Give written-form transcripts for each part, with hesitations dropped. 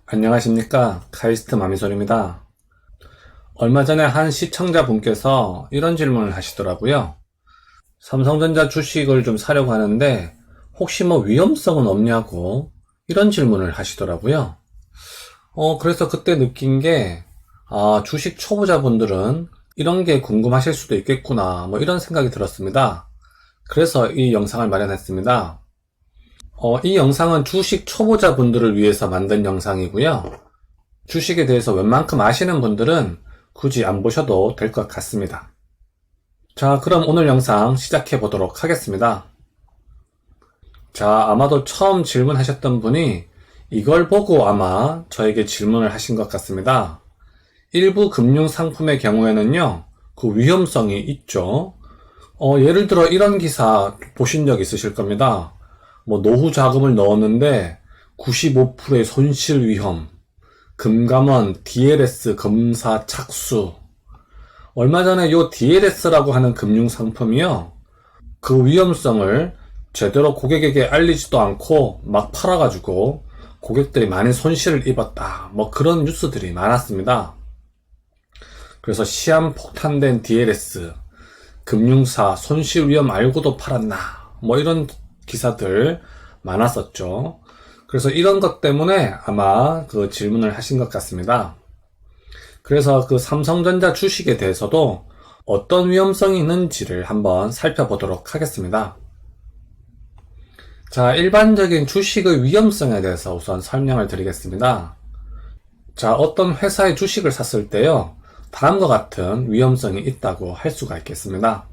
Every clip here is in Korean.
안녕하십니까, 카이스트 마미솔입니다. 얼마 전에 한 시청자분께서 이런 질문을 하시더라고요. 삼성전자 주식을 좀 사려고 하는데 혹시 위험성은 없냐고 이런 질문을 하시더라고요. 그래서 그때 느낀 게 주식 초보자분들은 이런 게 궁금하실 수도 있겠구나 이런 생각이 들었습니다. 그래서 이 영상을 마련했습니다. 이 영상은 주식 초보자분들을 위해서 만든 영상이고요. 주식에 대해서 웬만큼 아시는 분들은 굳이 안 보셔도 될 것 같습니다. 자, 그럼 오늘 영상 시작해 보도록 하겠습니다. 자, 아마도 처음 질문하셨던 분이 이걸 보고 아마 저에게 질문을 하신 것 같습니다. 일부 금융상품의 경우에는요, 그 위험성이 있죠. 예를 들어 이런 기사 보신 적 있으실 겁니다. 노후 자금을 넣었는데 95%의 손실 위험, 금감원 DLS 검사 착수. 얼마 전에 요 DLS라고 하는 금융상품이요, 그 위험성을 제대로 고객에게 알리지도 않고 막 팔아가지고 고객들이 많은 손실을 입었다, 그런 뉴스들이 많았습니다. 그래서 시한폭탄된 DLS, 금융사 손실 위험 알고도 팔았나, 이런 기사들 많았었죠. 그래서 이런 것 때문에 아마 그 질문을 하신 것 같습니다. 그래서 그 삼성전자 주식에 대해서도 어떤 위험성이 있는지를 한번 살펴보도록 하겠습니다. 자, 일반적인 주식의 위험성에 대해서 우선 설명을 드리겠습니다. 자, 어떤 회사의 주식을 샀을 때요, 다음과 같은 위험성이 있다고 할 수가 있겠습니다.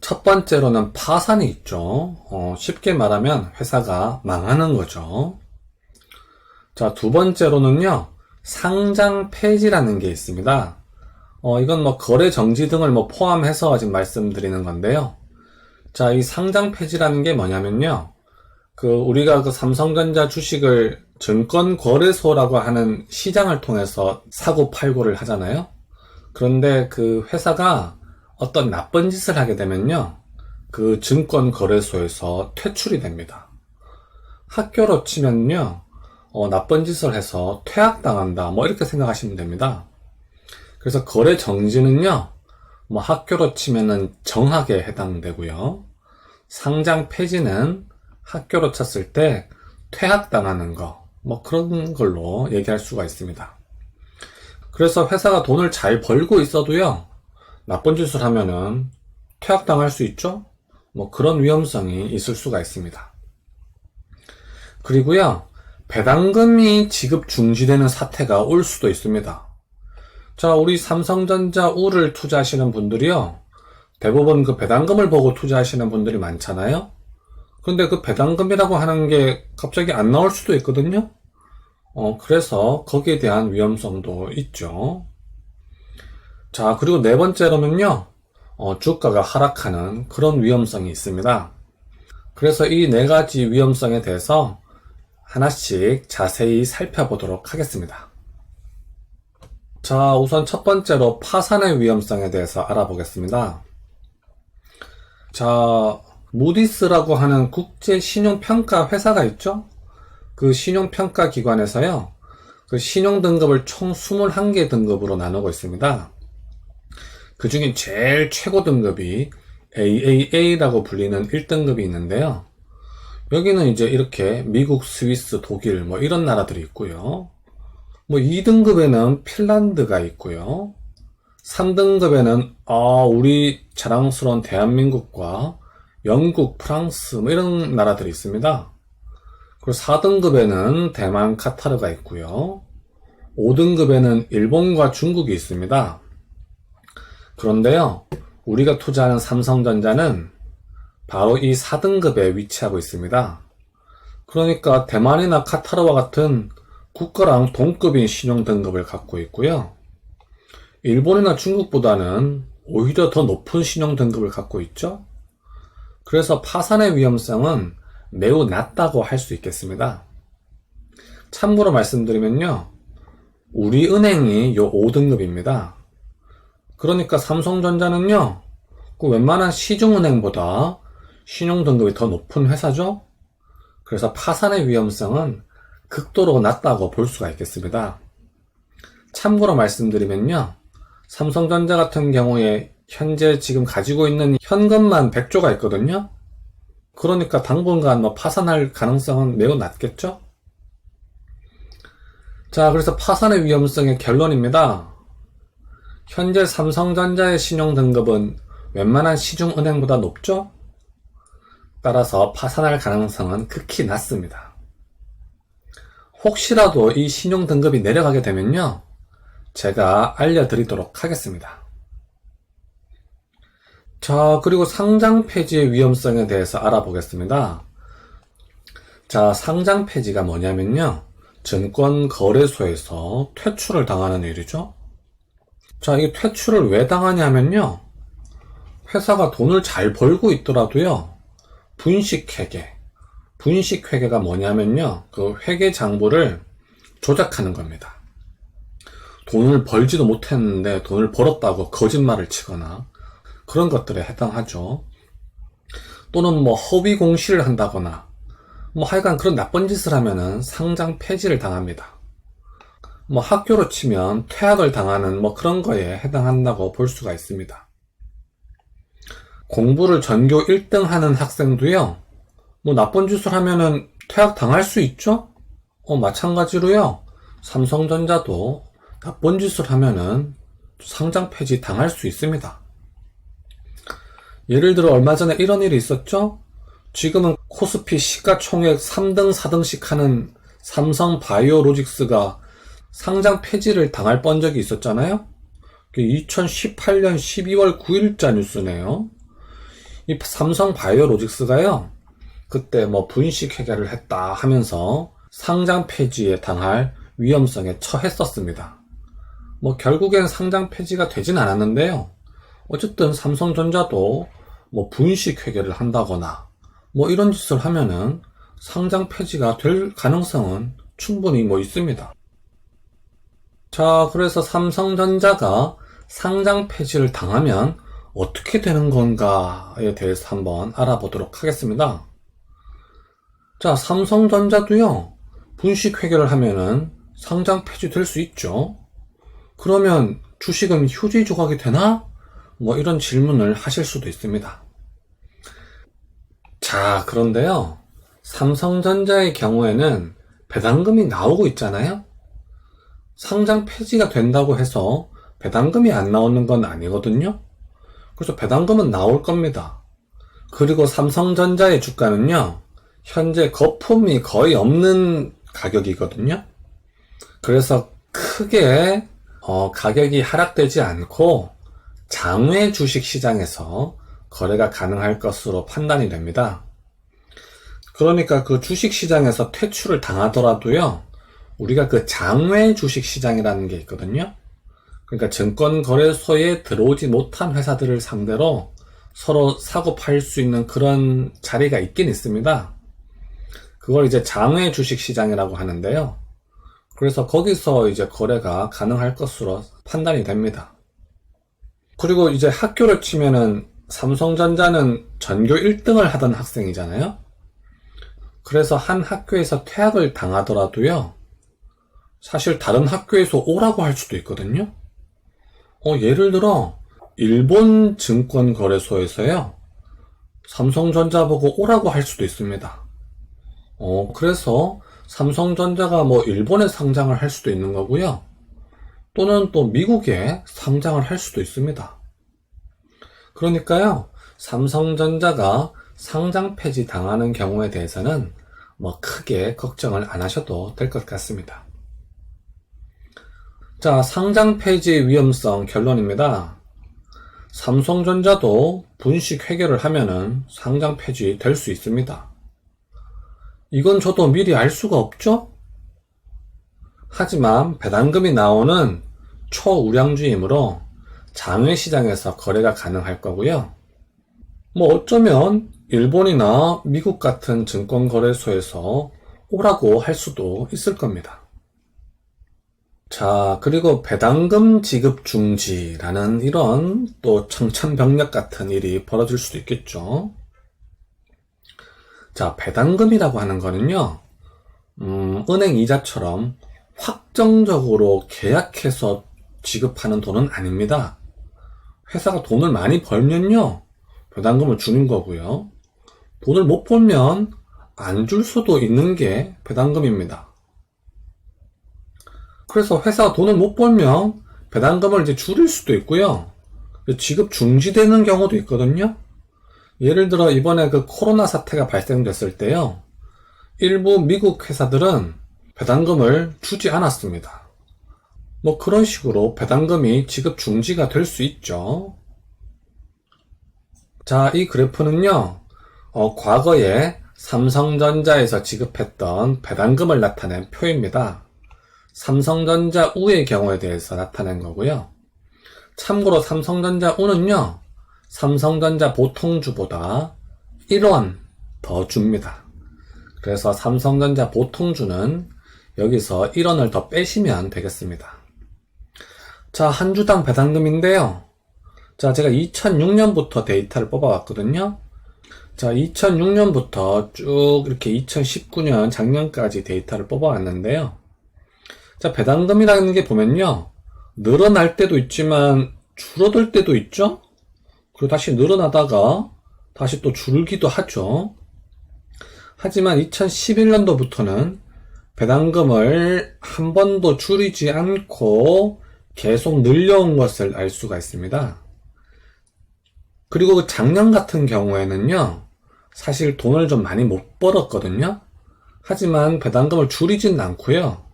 첫 번째로는 파산이 있죠. 쉽게 말하면 회사가 망하는 거죠. 자, 두 번째로는요, 상장 폐지라는 게 있습니다. 이건 거래 정지 등을 포함해서 지금 말씀드리는 건데요. 자, 이 상장 폐지라는 게 뭐냐면요, 우리가 그 삼성전자 주식을 증권거래소라고 하는 시장을 통해서 사고 팔고를 하잖아요. 그런데 그 회사가 어떤 나쁜 짓을 하게 되면요, 그 증권거래소에서 퇴출이 됩니다. 학교로 치면요, 나쁜 짓을 해서 퇴학당한다, 이렇게 생각하시면 됩니다. 그래서 거래 정지는요, 학교로 치면은 정학에 해당되고요. 상장 폐지는 학교로 쳤을 때 퇴학당하는 거, 그런 걸로 얘기할 수가 있습니다. 그래서 회사가 돈을 잘 벌고 있어도요, 나쁜 짓을 하면은 퇴학당할 수 있죠? 그런 위험성이 있을 수가 있습니다. 그리고요, 배당금이 지급 중지되는 사태가 올 수도 있습니다. 자, 우리 삼성전자 우를 투자하시는 분들이요, 대부분 그 배당금을 보고 투자하시는 분들이 많잖아요. 근데 그 배당금이라고 하는 게 갑자기 안 나올 수도 있거든요. 그래서 거기에 대한 위험성도 있죠. 자, 그리고 네 번째로는요, 주가가 하락하는 그런 위험성이 있습니다. 그래서 이 네 가지 위험성에 대해서 하나씩 자세히 살펴보도록 하겠습니다. 자, 우선 첫 번째로 파산의 위험성에 대해서 알아보겠습니다. 자, 무디스라고 하는 국제 신용평가 회사가 있죠? 그 신용평가 기관에서요, 그 신용등급을 총 21개 등급으로 나누고 있습니다. 그 중에 제일 최고 등급이 AAA라고 불리는 1등급이 있는데요. 여기는 이제 이렇게 미국, 스위스, 독일 이런 나라들이 있고요. 2등급에는 핀란드가 있고요. 3등급에는 우리 자랑스러운 대한민국과 영국, 프랑스 이런 나라들이 있습니다. 그리고 4등급에는 대만, 카타르가 있고요. 5등급에는 일본과 중국이 있습니다. 그런데요, 우리가 투자하는 삼성전자는 바로 이 4등급에 위치하고 있습니다. 그러니까 대만이나 카타르와 같은 국가랑 동급인 신용 등급을 갖고 있고요. 일본이나 중국보다는 오히려 더 높은 신용 등급을 갖고 있죠. 그래서 파산의 위험성은 매우 낮다고 할 수 있겠습니다. 참고로 말씀드리면요, 우리 은행이 요 5등급입니다. 그러니까 삼성전자는요, 그 웬만한 시중은행보다 신용등급이 더 높은 회사죠. 그래서 파산의 위험성은 극도로 낮다고 볼 수가 있겠습니다. 참고로 말씀드리면요, 삼성전자 같은 경우에 현재 지금 가지고 있는 현금만 100조가 있거든요. 그러니까 당분간 파산할 가능성은 매우 낮겠죠? 자, 그래서 파산의 위험성의 결론입니다. 현재 삼성전자의 신용등급은 웬만한 시중은행보다 높죠? 따라서 파산할 가능성은 극히 낮습니다. 혹시라도 이 신용등급이 내려가게 되면요, 제가 알려드리도록 하겠습니다. 자, 그리고 상장 폐지의 위험성에 대해서 알아보겠습니다. 자, 상장 폐지가 뭐냐면요, 증권거래소에서 퇴출을 당하는 일이죠. 자, 이 퇴출을 왜 당하냐면요, 회사가 돈을 잘 벌고 있더라도요, 분식회계가 뭐냐면요, 그 회계 장부를 조작하는 겁니다. 돈을 벌지도 못했는데 돈을 벌었다고 거짓말을 치거나 그런 것들에 해당하죠. 또는 허위 공시를 한다거나 하여간 그런 나쁜 짓을 하면은 상장 폐지를 당합니다. 학교로 치면 퇴학을 당하는 그런 거에 해당한다고 볼 수가 있습니다. 공부를 전교 1등 하는 학생도요, 나쁜 짓을 하면은 퇴학 당할 수 있죠? 마찬가지로요, 삼성전자도 나쁜 짓을 하면은 상장 폐지 당할 수 있습니다. 예를 들어 얼마 전에 이런 일이 있었죠? 지금은 코스피 시가총액 3등, 4등씩 하는 삼성바이오로직스가 상장 폐지를 당할 뻔적이 있었잖아요? 2018년 12월 9일자 뉴스네요. 이 삼성바이오로직스가요, 그때 분식회계를 했다 하면서 상장 폐지에 당할 위험성에 처했었습니다. 결국엔 상장 폐지가 되진 않았는데요. 어쨌든 삼성전자도 분식회계를 한다거나 이런 짓을 하면은 상장 폐지가 될 가능성은 충분히 있습니다. 자, 그래서 삼성전자가 상장 폐지를 당하면 어떻게 되는 건가에 대해서 한번 알아보도록 하겠습니다. 자, 삼성전자도요, 분식회계를 하면은 상장 폐지 될 수 있죠. 그러면 주식은 휴지 조각이 되나? 이런 질문을 하실 수도 있습니다. 자, 그런데요, 삼성전자의 경우에는 배당금이 나오고 있잖아요. 상장 폐지가 된다고 해서 배당금이 안 나오는 건 아니거든요. 그래서 배당금은 나올 겁니다. 그리고 삼성전자의 주가는요, 현재 거품이 거의 없는 가격이거든요. 그래서 크게 가격이 하락되지 않고 장외 주식 시장에서 거래가 가능할 것으로 판단이 됩니다. 그러니까 그 주식 시장에서 퇴출을 당하더라도요, 우리가 그 장외 주식 시장이라는 게 있거든요. 그러니까 증권거래소에 들어오지 못한 회사들을 상대로 서로 사고 팔 수 있는 그런 자리가 있긴 있습니다. 그걸 이제 장외 주식 시장이라고 하는데요. 그래서 거기서 이제 거래가 가능할 것으로 판단이 됩니다. 그리고 이제 학교를 치면은 삼성전자는 전교 1등을 하던 학생이잖아요. 그래서 한 학교에서 퇴학을 당하더라도요, 사실 다른 학교에서 오라고 할 수도 있거든요. 예를 들어 일본 증권거래소에서요, 삼성전자 보고 오라고 할 수도 있습니다. 그래서 삼성전자가 일본에 상장을 할 수도 있는 거고요. 또는 또 미국에 상장을 할 수도 있습니다. 그러니까요, 삼성전자가 상장 폐지 당하는 경우에 대해서는 크게 걱정을 안 하셔도 될 것 같습니다. 자, 상장 폐지의 위험성 결론입니다. 삼성전자도 분식 회계를 하면은 상장 폐지 될 수 있습니다. 이건 저도 미리 알 수가 없죠? 하지만 배당금이 나오는 초우량주이므로 장외시장에서 거래가 가능할 거고요. 어쩌면 일본이나 미국 같은 증권거래소에서 오라고 할 수도 있을 겁니다. 자, 그리고 배당금 지급 중지라는 이런 또 청천벽력 같은 일이 벌어질 수도 있겠죠. 자, 배당금이라고 하는 거는요, 은행 이자처럼 확정적으로 계약해서 지급하는 돈은 아닙니다. 회사가 돈을 많이 벌면요, 배당금을 주는 거고요. 돈을 못 벌면 안 줄 수도 있는 게 배당금입니다. 그래서 회사가 돈을 못 벌면 배당금을 이제 줄일 수도 있고요. 지급 중지되는 경우도 있거든요. 예를 들어 이번에 그 코로나 사태가 발생됐을 때요, 일부 미국 회사들은 배당금을 주지 않았습니다. 뭐 그런 식으로 배당금이 지급 중지가 될 수 있죠. 자, 이 그래프는요, 과거에 삼성전자에서 지급했던 배당금을 나타낸 표입니다. 삼성전자 우의 경우에 대해서 나타낸 거고요. 참고로 삼성전자 우는요, 삼성전자 보통주보다 1원 더 줍니다. 그래서 삼성전자 보통주는 여기서 1원을 더 빼시면 되겠습니다. 자, 한 주당 배당금인데요. 자, 제가 2006년부터 데이터를 뽑아왔거든요. 자, 2006년부터 쭉 이렇게 2019년 작년까지 데이터를 뽑아왔는데요. 자, 배당금이라는 게 보면요, 늘어날 때도 있지만 줄어들 때도 있죠? 그리고 다시 늘어나다가 다시 또 줄기도 하죠. 하지만 2011년도부터는 배당금을 한 번도 줄이지 않고 계속 늘려온 것을 알 수가 있습니다. 그리고 작년 같은 경우에는요, 사실 돈을 좀 많이 못 벌었거든요. 하지만 배당금을 줄이진 않고요,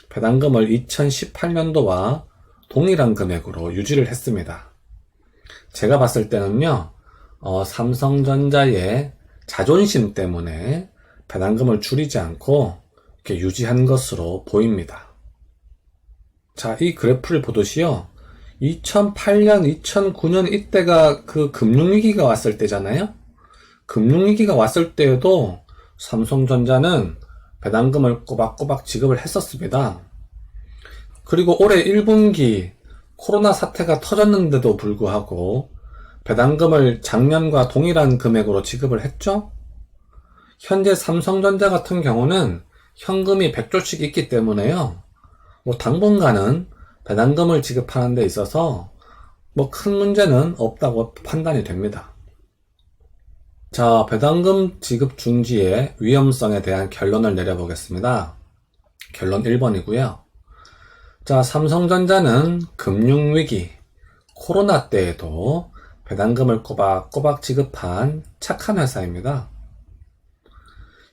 배당금을 2018년도와 동일한 금액으로 유지를 했습니다. 제가 봤을 때는요, 삼성전자의 자존심 때문에 배당금을 줄이지 않고 이렇게 유지한 것으로 보입니다. 자, 이 그래프를 보듯이요, 2008년, 2009년 이때가 그 금융위기가 왔을 때잖아요. 금융위기가 왔을 때에도 삼성전자는 배당금을 꼬박꼬박 지급을 했었습니다. 그리고 올해 1분기 코로나 사태가 터졌는데도 불구하고 배당금을 작년과 동일한 금액으로 지급을 했죠. 현재 삼성전자 같은 경우는 현금이 100조씩 있기 때문에요, 뭐 당분간은 배당금을 지급하는 데 있어서 뭐 큰 문제는 없다고 판단이 됩니다. 자, 배당금 지급 중지의 위험성에 대한 결론을 내려보겠습니다. 결론 1번이고요. 자, 삼성전자는 금융위기, 코로나 때에도 배당금을 꼬박꼬박 지급한 착한 회사입니다.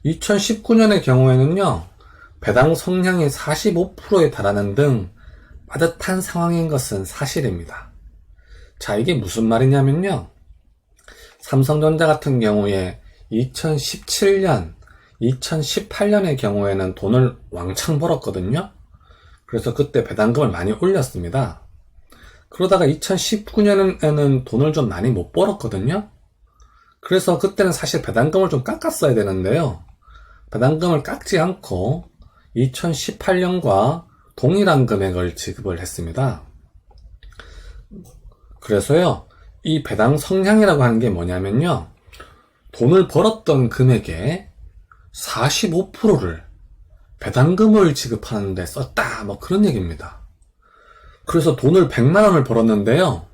2019년의 경우에는요, 배당 성량이 45%에 달하는 등 빠듯한 상황인 것은 사실입니다. 자, 이게 무슨 말이냐면요, 삼성전자 같은 경우에 2017년, 2018년의 경우에는 돈을 왕창 벌었거든요. 그래서 그때 배당금을 많이 올렸습니다. 그러다가 2019년에는 돈을 좀 많이 못 벌었거든요. 그래서 그때는 사실 배당금을 좀 깎았어야 되는데요, 배당금을 깎지 않고 2018년과 동일한 금액을 지급을 했습니다. 그래서요, 이 배당 성량이라고 하는 게 뭐냐면요, 돈을 벌었던 금액의 45%를 배당금을 지급하는 데 썼다, 뭐 그런 얘기입니다. 그래서 돈을 100만원을 벌었는데요,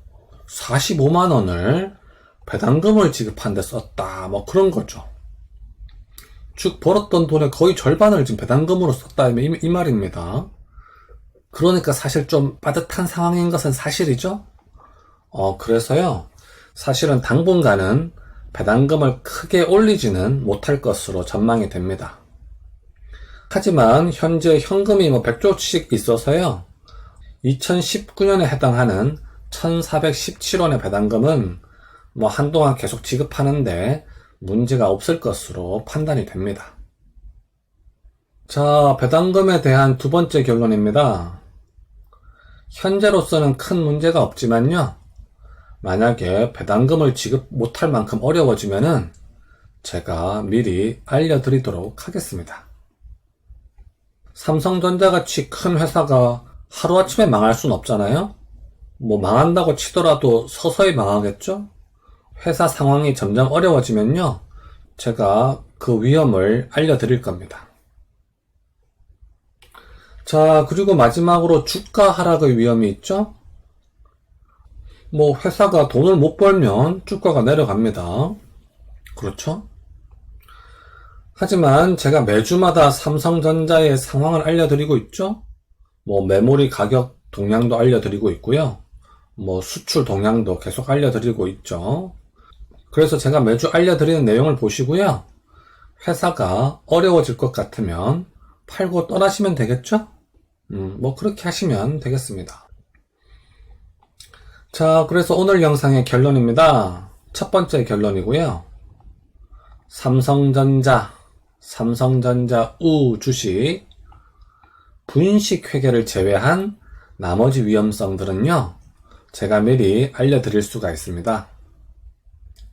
45만원을 배당금을 지급하는 데 썼다, 뭐 그런 거죠. 즉 벌었던 돈의 거의 절반을 지금 배당금으로 썼다, 이 말입니다. 그러니까 사실 좀 빠듯한 상황인 것은 사실이죠. 그래서요, 사실은 당분간은 배당금을 크게 올리지는 못할 것으로 전망이 됩니다. 하지만 현재 현금이 100조씩 있어서요, 2019년에 해당하는 1417원의 배당금은 한동안 계속 지급하는데 문제가 없을 것으로 판단이 됩니다. 자, 배당금에 대한 두 번째 결론입니다. 현재로서는 큰 문제가 없지만요, 만약에 배당금을 지급 못할 만큼 어려워지면은 제가 미리 알려드리도록 하겠습니다. 삼성전자같이 큰 회사가 하루아침에 망할 순 없잖아요. 망한다고 치더라도 서서히 망하겠죠? 회사 상황이 점점 어려워지면요, 제가 그 위험을 알려드릴 겁니다. 자, 그리고 마지막으로 주가 하락의 위험이 있죠? 뭐 회사가 돈을 못 벌면 주가가 내려갑니다. 그렇죠? 하지만 제가 매주마다 삼성전자의 상황을 알려드리고 있죠? 뭐 메모리 가격 동향도 알려드리고 있고요. 뭐 수출 동향도 계속 알려드리고 있죠. 그래서 제가 매주 알려드리는 내용을 보시고요. 회사가 어려워질 것 같으면 팔고 떠나시면 되겠죠? 뭐 그렇게 하시면 되겠습니다. 자, 그래서 오늘 영상의 결론입니다. 첫 번째 결론이고요. 삼성전자 우 주식 분식 회계를 제외한 나머지 위험성들은요, 제가 미리 알려드릴 수가 있습니다.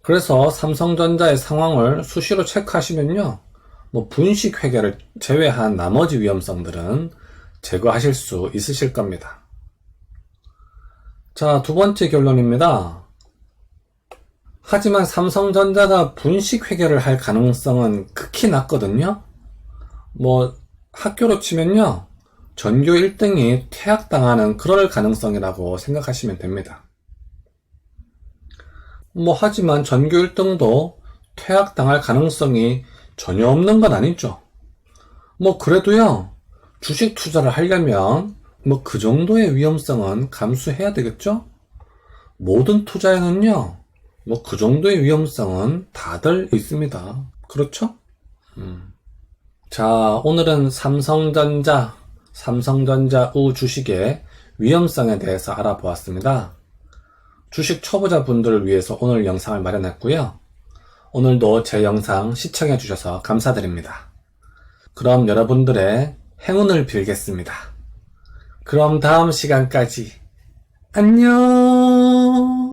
그래서 삼성전자의 상황을 수시로 체크하시면요, 뭐 분식 회계를 제외한 나머지 위험성들은 제거하실 수 있으실 겁니다. 자, 두 번째 결론입니다. 하지만 삼성전자가 분식 회계를 할 가능성은 극히 낮거든요. 뭐 학교로 치면요, 전교 1등이 퇴학당하는 그럴 가능성이라고 생각하시면 됩니다. 뭐 하지만 전교 1등도 퇴학당할 가능성이 전혀 없는 건 아니죠. 뭐 그래도요, 주식 투자를 하려면 뭐 그 정도의 위험성은 감수해야 되겠죠? 모든 투자에는요, 뭐 그 정도의 위험성은 다들 있습니다. 그렇죠? 자, 오늘은 삼성전자 우 주식의 위험성에 대해서 알아보았습니다. 주식 초보자 분들을 위해서 오늘 영상을 마련했고요. 오늘도 제 영상 시청해 주셔서 감사드립니다. 그럼 여러분들의 행운을 빌겠습니다. 그럼 다음 시간까지 안녕!